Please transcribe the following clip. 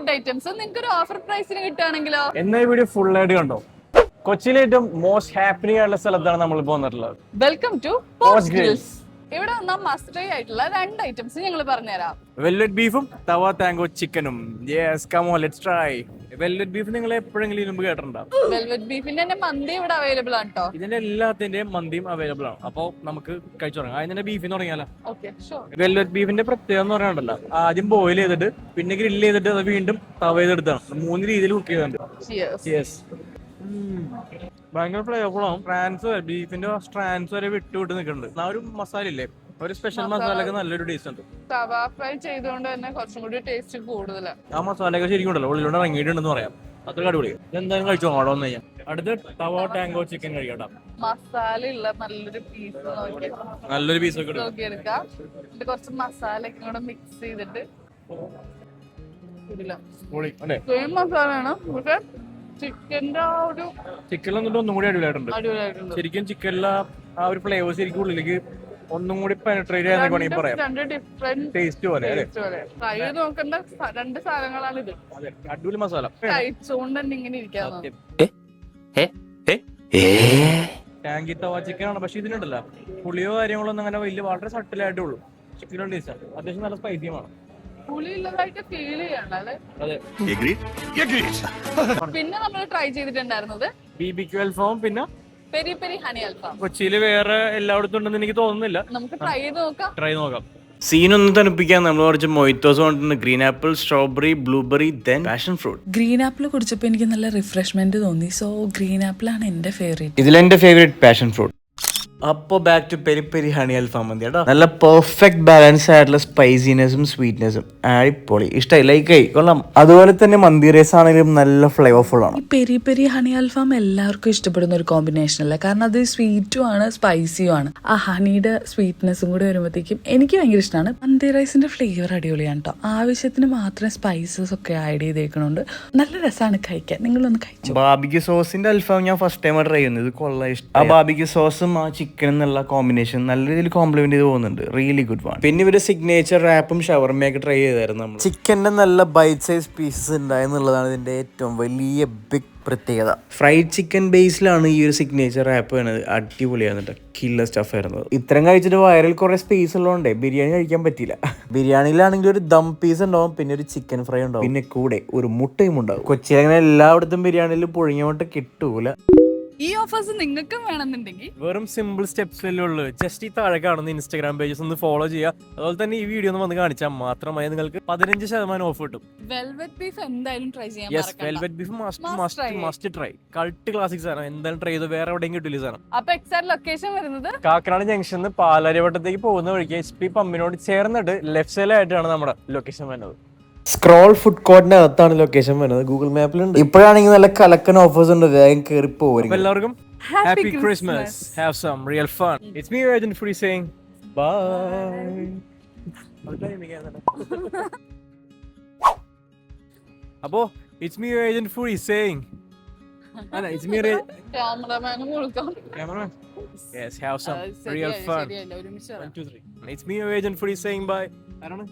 Food items നിങ്ങൾക്ക് ഒരു offer പ്രൈസിന് കിട്ടുകയാണെങ്കിലോ? എന്ന ഈ വീഡിയോ ഫുൾ ആയിട്ട് കണ്ടോ. കൊച്ചിയിലെ ഏറ്റവും മോസ്റ്റ് ഹാപ്പനിങ് ആയിട്ടുള്ള സ്ഥലത്താണ് നമ്മൾ പോന്നിട്ടുള്ളത്. Welcome to post grills. ഇവിടെ വന്നാൽ മസ്റ്റ് ട്രൈ ആയിട്ടുള്ള 2 ഐറ്റംസ് ഞങ്ങൾ പറഞ്ഞുതരാം. വെൽവെറ്റ് ബീഫും തവ താങ്കോ ചിക്കനും. Yes, come on, let's try. Velvet beef നിങ്ങൾ എപ്പോഴെങ്കിലും മുമ്പ് കേട്ടിട്ടുണ്ടാവും? വെൽവെറ്റ് ബീഫിന്റെ തന്നെ മന്തി ഇവിടെ അവൈലബിൾ ആണ് കേട്ടോ. ഇതിന്റെ എല്ലാത്തിന്റെയും മന്തിയും അവൈലബിൾ ആണ്. അപ്പോൾ നമുക്ക് കഴിച്ചു തുടങ്ങാം. അതിന്റെ ബീഫിന് തുടങ്ങിയാലോ? Okay, sure. വെൽവെറ്റ് ബീഫിന്റെ പ്രത്യേകത എന്ന് പറയാനുണ്ടല്ലോ, ആദ്യം ബോയിൽ ചെയ്തിട്ട് പിന്നെ ഗ്രില്ല് ചെയ്തിട്ട് അത് വീണ്ടും തവ ചെയ്തെടുത്താണ്. 3 രീതിയിൽ കുക്ക് ചെയ്തിട്ടുണ്ട്. യെസ്, ഭയങ്കര ഫ്ലേവർഫുൾ ആണ്. ബീഫിന്റെ സ്ട്രാൻസ് വരെ വിട്ട് നിൽക്കുന്നുണ്ട്. ആ ഒരു മസാല ഇല്ലേ, ഒരു സ്പെഷ്യൽ മസാലക്ക് നല്ലൊരു ടേസ്റ്റ് ഉണ്ട്. തവ ഫ്രൈ ചെയ്തുകൊണ്ട് തന്നെ കുറച്ചും കൂടി ടേസ്റ്റ് കൂടുതലാണ്. ആ മസാലയൊക്കെ ശരിക്കും ഉണ്ടല്ലോ, ഉള്ളിലൂടെ ഇറങ്ങിയിട്ടുണ്ടെന്ന് പറയാം. അത്ര അടിപൊളി. എന്തായാലും കഴിച്ചു അവിടെ വന്നു കഴിഞ്ഞാൽ. അടുത്ത് തവ ടാങ്കോ ചിക്കൻ കഴിക്കട്ടാ. മസാല ഉള്ള നല്ലൊരു പീസ് നല്ലൊരു പീസ് ഒക്കെ നോക്കിയെടുക്കാം. എന്നിട്ട് കുറച്ച് മസാല ഒക്കെ കൂടെ മിക്സ് ചെയ്തിട്ട് സെയിം മസാലയാണ്, പക്ഷെ ചിക്കന്റെ ആ ഒരു ചിക്കനിൽ എന്നിട്ട് ഒന്നും കൂടി അടിപൊളിയായിട്ടുണ്ട്. ശരിക്കും ചിക്കനിലെ ആ ഒരു ഫ്ലേവർ ശരിക്കും ഉള്ളിലേക്ക് ഒന്നും കൂടി പെനട്രേറ്റ് ചെയ്യാൻ വേണമെങ്കിൽ പറയാം. 2 ഡിഫറെന്റ് ടേസ്റ്റ് പോലെ ട്രൈ ചെയ്ത് നോക്കേണ്ട 2 സാധനങ്ങളാണ് ഇത്. അടിപൊളി മസാല. കഴിച്ചോണ്ട് തന്നെ ഇങ്ങനെ ഇരിക്കാം. ടാങ്കി തവ ചിക്കൻ ആണ്, പക്ഷെ ഇതിനുണ്ടല്ലോ പുളിയോ കാര്യങ്ങളൊന്നും അങ്ങനെ വലിയ വളരെ സട്ടിലായിട്ടേ ഉള്ളൂ. ചിക്കനും ടേസ്റ്റ് ആണ്, അത്യാവശ്യം നല്ല സ്പൈസിയുമാണ്. പുളി ഉള്ളതായിട്ട് ഫീൽ ചെയ്യണ്ട അല്ലേ? അതെ. പിന്നെ നമ്മൾ ട്രൈ ചെയ്തിട്ടുണ്ടായിരുന്നത് BBQ അൽഫാം, പിന്നെ പെരി പെരി ഹണി അൽഫാം. കൊച്ചിയില് വേറെ എല്ലായിടത്തും ഉണ്ടെന്ന് എനിക്ക് തോന്നുന്നില്ല. നമുക്ക് ട്രൈ ചെയ്ത് നോക്കാം. സീനൊന്ന് തണുപ്പിക്കാൻ നമ്മൾ കുറച്ച് മൊയ്ത്തോസ് കൊണ്ടുവന്ന്. Green apple, strawberry, blueberry, then passion fruit. Green apple കുടിച്ചപ്പോൾ എനിക്ക് നല്ല റിഫ്രഷ്മെന്റ് തോന്നി. സോ ഗ്രീൻ ആപ്പിൾ ആണ് എന്റെ ഫേവറേറ്റ്. ഇതിലെന്റെ ഫേവറേറ്റ് പാഷൻ ഫ്രൂട്ട്. അപ്പൊ back to peri peri honey അൽഫാം മന്തി കേട്ടോ. നല്ല പെർഫെക്റ്റ് ബാലൻസ് ആയിട്ടുള്ള സ്പൈസിനെസ്സും സ്വീറ്റ്നെസ്സും അടിപൊളി. ഇഷ്ടമായി, ലൈക്ക് ആയി, കൊള്ളാം. അതുപോലെ തന്നെ മന്തി റൈസ് ആണെങ്കിലും നല്ല ഫ്ലേവർഫുൾ ആണ്. ഈ പെരി പെരി ഹണി അൽഫാം എല്ലാവർക്കും ഇഷ്ടപ്പെടുന്ന ഒരു കോമ്പിനേഷൻ അല്ല, കാരണം അത് സ്വീറ്റും ആണ് സ്പൈസിയും ആണ്. ആ ഹണിയുടെ സ്വീറ്റ്നെസ്സും കൂടി വരുമ്പോഴത്തേക്കും എനിക്ക് ഭയങ്കര ഇഷ്ടമാണ്. മന്തി റൈസിന്റെ ഫ്ലേവർ അടിപൊളിയാണ് കേട്ടോ. ആവശ്യത്തിന് മാത്രം സ്പൈസസ് ഒക്കെ ആഡ് ചെയ്തേക്കണോണ്ട് നല്ല രസമാണ് കഴിക്കാൻ. നിങ്ങളൊന്ന് കഴിച്ചു. ബാർബിക്യൂ സോസിന്റെ അൽഫാം ഞാൻ ഫസ്റ്റ് ടൈം ട്രൈ ചെയ്യുന്നത്. കൊള്ളാം, ഇഷ്ടം. ആ ബാർബിക്യൂ സോസും ആ ചിക്കൻ എന്നുള്ള കോമ്പിനേഷൻ നല്ല രീതിയിൽ കോംപ്ലിമെന്റ് ചെയ്ത് പോകുന്നുണ്ട്. Really good one. പിന്നെ ഇവര് സിഗ്നേച്ചർ റാപ്പും ഷവർമയൊക്കെ ട്രൈ ചെയ്തായിരുന്നു നമ്മൾ. ചിക്കന്റെ നല്ല ബൈറ്റ് സൈസ് പീസസ് ഉണ്ടായെന്നുള്ളതാണ് ഇതിന്റെ ഏറ്റവും വലിയ ബിഗ് പ്രത്യേകത. ഫ്രൈഡ് ചിക്കൻ ബേസിലാണ് ഈ ഒരു സിഗ്നേച്ചർ റാപ്പ് വേണത്. അടിപൊളിയാണ് കേട്ടോ, കില്ലർ സ്റ്റഫ് ആയിരുന്നു. ഇത്രയും കഴിച്ചിട്ട് വയറിൽ കുറെ സ്പേസ് ഉള്ളതുകൊണ്ടേ ബിരിയാണി കഴിക്കാൻ പറ്റില്ല. ബിരിയാണിയിലാണെങ്കിൽ ഒരു ദം പീസ് ഉണ്ടാവും, പിന്നെ ഒരു ചിക്കൻ ഫ്രൈ ഉണ്ടാവും, പിന്നെ കൂടെ ഒരു മുട്ടയും ഉണ്ടാവും. കൊച്ചിയിൽ അങ്ങനെ എല്ലായിടത്തും ബിരിയാണിയിൽ പുഴുങ്ങിയ മുട്ട കിട്ടൂല. ഈ ഓഫേഴ്സ് നിങ്ങൾക്കും വേണമെന്നുണ്ടെങ്കിൽ വെറും സിമ്പിൾ സ്റ്റെപ്സിലേ ഉള്ളൂ. ജസ്റ്റ് ഈ താഴെ കാണുന്ന ഇൻസ്റ്റാഗ്രാം പേജസ് ഒന്ന് ഫോളോ ചെയ്യുക. അതുപോലെ തന്നെ ഈ വീഡിയോ ഒന്ന് വന്ന് കാണിച്ചാൽ മാത്രമായി നിങ്ങൾക്ക് 15% ഓഫ് കിട്ടും. വെൽവെറ്റ് ബീഫ് എന്തായാലും ട്രൈ ചെയ്യാൻ yes, velvet beef must try. Cult classic സാധനം, എന്തായാലും ട്രൈ ചെയ്ത് വേറെ എവിടെയും കിട്ടില്ല സാധനം. അപ്പൊ എക്സാക്ട് ലൊക്കേഷൻ വരുന്നത് കാക്കനാട് ജംഗ്ഷനിൽ പാലാരിവട്ടത്തേക്ക് പോകുന്ന വഴിക്ക് HP പമ്പിനോട് ചേർന്നിട്ട് ലെഫ്റ്റ് സൈഡിലായിട്ടാണ് നമ്മുടെ ലൊക്കേഷൻ വരുന്നത്. സ്ക്രോൾ ഫുഡ് കോർട്ടിന്റെ അകത്താണ് ലൊക്കേഷൻ വരുന്നത്. ഗൂഗിൾ മാപ്പിലുണ്ട്. ഇപ്പോഴാണെങ്കിൽ നല്ല കലക്കൻ ഓഫേഴ്സ് ഉണ്ട്, വേഗം കയറി പോകും. എല്ലാവർക്കും happy Christmas. Have some real fun. It's me agent free saying bye. അപ്പോ it's me agent free saying അല്ല, ഇറ്റ്സ് മീ ക്യാമറമാനും കൊടുക്കാം. cameraman. Yes, have some real fun. 1 2 3. It's me, agent free saying bye. I don't know.